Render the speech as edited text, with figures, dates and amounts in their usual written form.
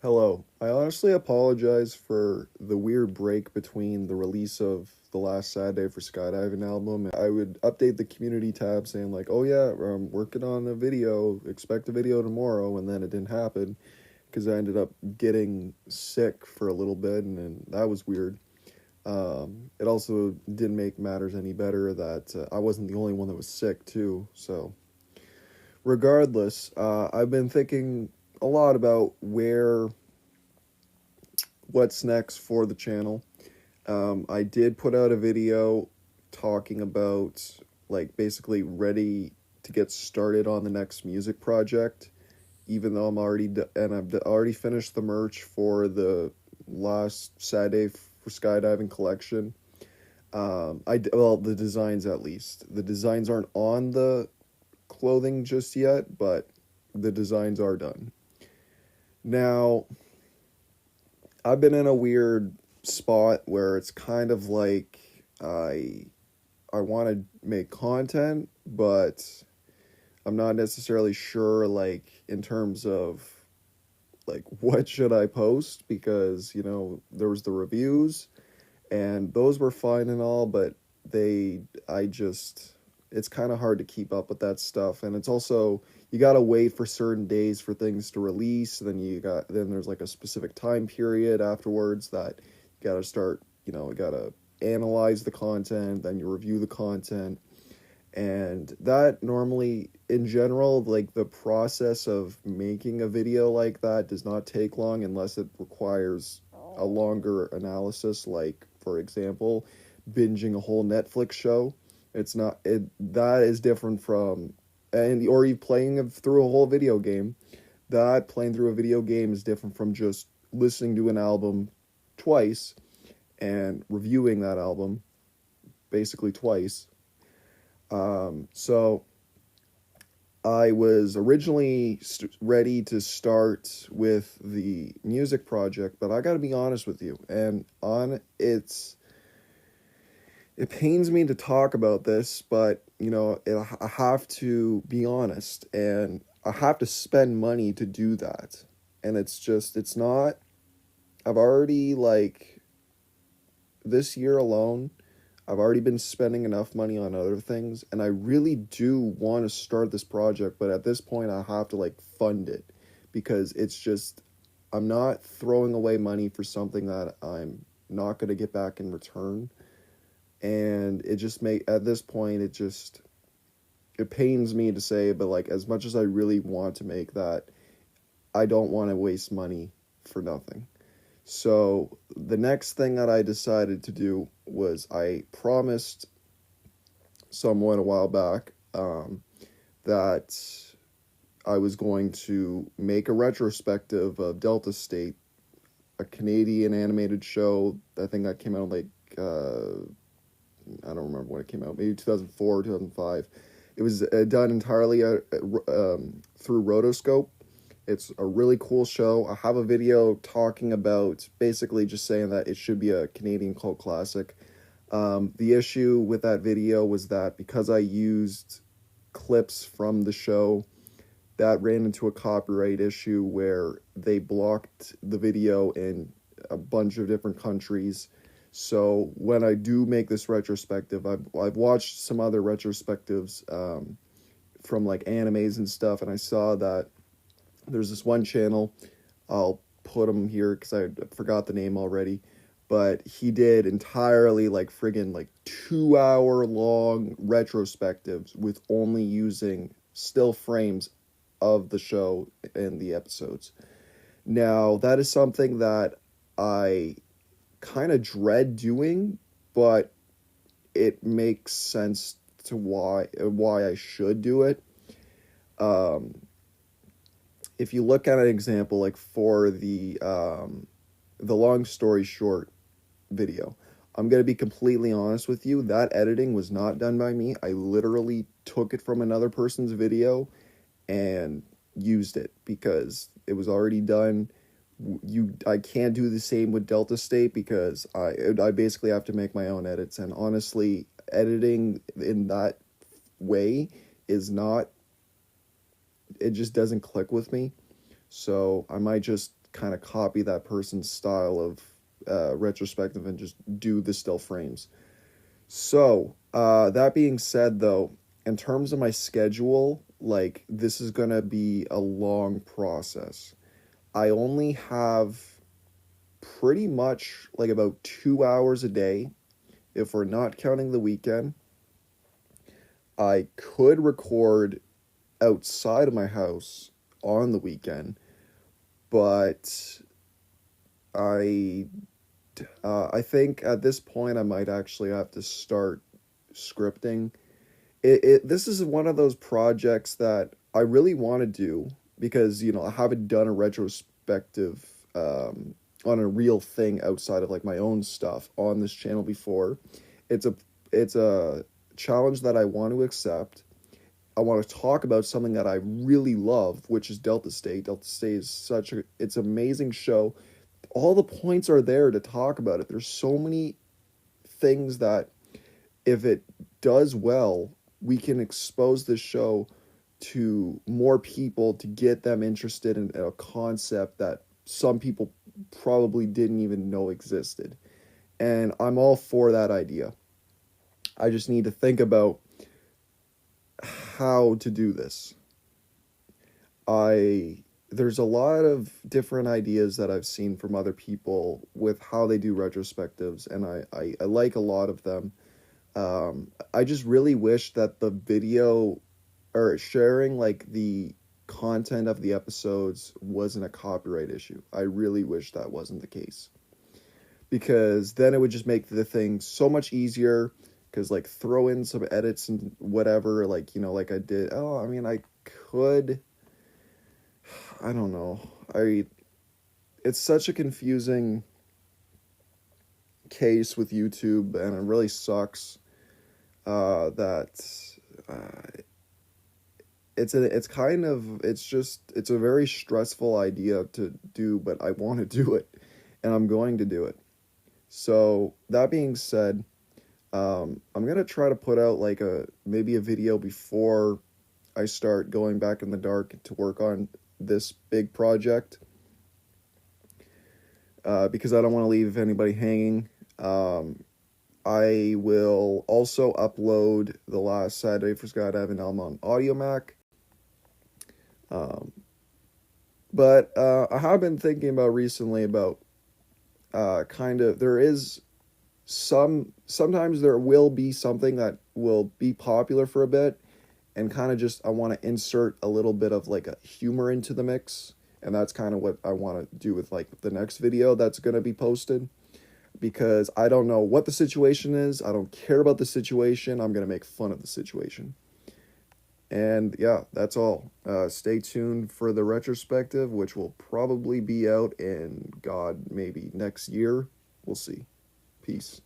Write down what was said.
Hello. I honestly apologize for the weird break between the release of the last Saturday for Skydiving album. I would update the community tab saying like, "Oh yeah, I'm working on a video. Expect a video tomorrow," and then it didn't happen because I ended up getting sick for a little bit, and that was weird. It also didn't make matters any better that I wasn't the only one that was sick too. So, regardless, I've been thinking a lot about what's next for the channel. I did put out a video talking about like basically ready to get started on the next music project, even though I've already finished the merch for the last Saturday for skydiving collection. Well, the designs, at least the designs aren't on the clothing just yet, but the designs are done. Now, I've been in a weird spot where it's kind of like I I want to make content, but I'm not necessarily sure like in terms of like what should I post, because there was the reviews and those were fine and all, but they I just it's kind of hard to keep up with that stuff, and it's also you got to wait for certain days for things to release. Then there's like a specific time period afterwards that you got to start, you got to analyze the content, then you review the content. And that normally, in general, like the process of making a video like that does not take long unless it requires a longer analysis, like for example binging a whole Netflix show. It's not it That is different from, and or you playing through a whole video game. That playing through a video game is different from just listening to an album twice and reviewing that album basically twice. So I was originally ready to start with the music project, but I got to be honest with you, and on it pains me to talk about this, but I have to be honest, and I have to spend money to do that. And it's not. I've already like this year alone, I've already been spending enough money on other things, and I really do want to start this project, but at this point I have to like fund it because it's just I'm not throwing away money for something that I'm not going to get back in return. And it just make at this point it pains me to say, but like as much as I really want to make that, I don't want to waste money for nothing. So the next thing that I decided to do was I promised someone a while back that I was going to make a retrospective of Delta State, a Canadian animated show. I think that came out like I don't remember when it came out, maybe 2004, 2005. It was done entirely through Rotoscope. It's a really cool show. I have a video talking about basically just saying that it should be a Canadian cult classic. The issue with that video was that because I used clips from the show, that ran into a copyright issue where they blocked the video in a bunch of different countries. So when I do make this retrospective, I've watched some other retrospectives from like animes and stuff, and I saw that there's this one channel. I'll put him here because I forgot the name already, but he did entirely like friggin' like 2 hour long retrospectives with only using still frames of the show and the episodes. Now that is something that I kind of dread doing, but it makes sense to why I should do it. Um, if you look at an example like for the long story short video, I'm gonna be completely honest with you. That editing was not done by me. I literally took it from another person's video and used it because it was already done. I can't do the same with Delta State because I basically have to make my own edits, and honestly editing in that way is not, it just doesn't click with me. So I might just kind of copy that person's style of retrospective and just do the still frames. So, that being said, though, in terms of my schedule, like, this is gonna be a long process. I only have pretty much like about 2 hours a day, if we're not counting the weekend. I could record outside of my house on the weekend, but I I think at this point I might actually have to start scripting. This is one of those projects that I really want to do because I haven't done a retrospective on a real thing outside of like my own stuff on this channel before. It's a it's a challenge that I want to accept. I want to talk about something that I really love, which is Delta State. Delta State is it's an amazing show. All the points are there to talk about it. There's so many things that if it does well, we can expose this show to more people to get them interested in a concept that some people probably didn't even know existed. And I'm all for that idea. I just need to think about how to do this. There's a lot of different ideas that I've seen from other people with how they do retrospectives, and I like a lot of them. I just really wish that the video or sharing like the content of the episodes wasn't a copyright issue. I really wish that wasn't the case. Because then it would just make the thing so much easier. Because like throw in some edits and whatever, like like I did. Oh, I mean, I could. I don't know. It's such a confusing case with YouTube, and it really sucks that it's a very stressful idea to do, but I want to do it, and I'm going to do it. So that being said, I'm gonna try to put out like maybe a video before I start going back in the dark to work on this big project, because I don't want to leave anybody hanging. I will also upload the last Saturday for Skydive and Elm on Audio Mac. But I have been thinking about recently about there is sometimes there will be something that will be popular for a bit, and kind of just I want to insert a little bit of like a humor into the mix, and that's kind of what I want to do with like the next video that's going to be posted, because I don't know what the situation is. I don't care about the situation. I'm going to make fun of the situation. And yeah, that's all. Stay tuned for the retrospective, which will probably be out in, God, maybe next year. We'll see. Peace.